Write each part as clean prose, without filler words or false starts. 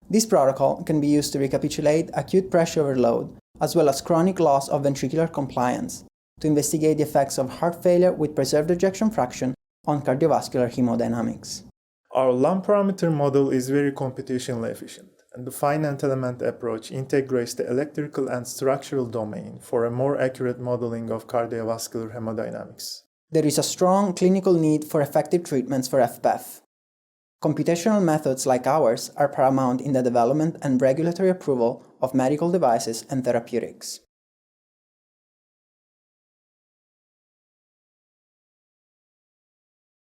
This protocol can be used to recapitulate acute pressure overload, as well as chronic loss of ventricular compliance, to investigate the effects of heart failure with preserved ejection fraction on cardiovascular hemodynamics. Our lump parameter model is very computationally efficient, and the finite element approach integrates the electrical and structural domain for a more accurate modeling of cardiovascular hemodynamics. There is a strong clinical need for effective treatments for FPEF. Computational methods like ours are paramount in the development and regulatory approval of medical devices and therapeutics.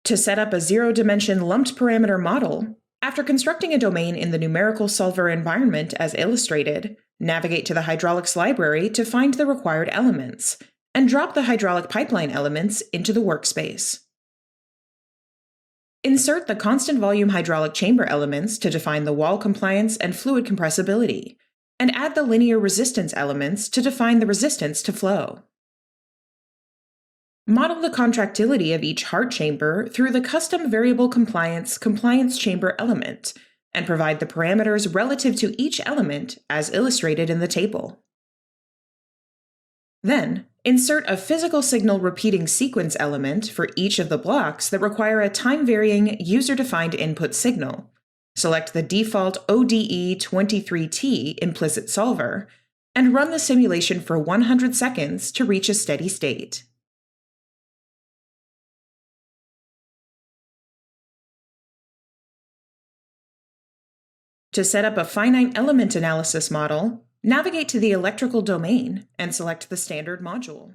To set up a zero-dimension lumped parameter model, after constructing a domain in the numerical solver environment as illustrated, navigate to the hydraulics library to find the required elements, and drop the hydraulic pipeline elements into the workspace. Insert the constant volume hydraulic chamber elements to define the wall compliance and fluid compressibility, and add the linear resistance elements to define the resistance to flow. Model the contractility of each heart chamber through the custom variable compliance chamber element, and provide the parameters relative to each element as illustrated in the table. Then, insert a physical signal repeating sequence element for each of the blocks that require a time-varying user-defined input signal. Select the default ODE23T implicit solver, and run the simulation for 100 seconds to reach a steady state. To set up a finite element analysis model, navigate to the electrical domain and select the standard module.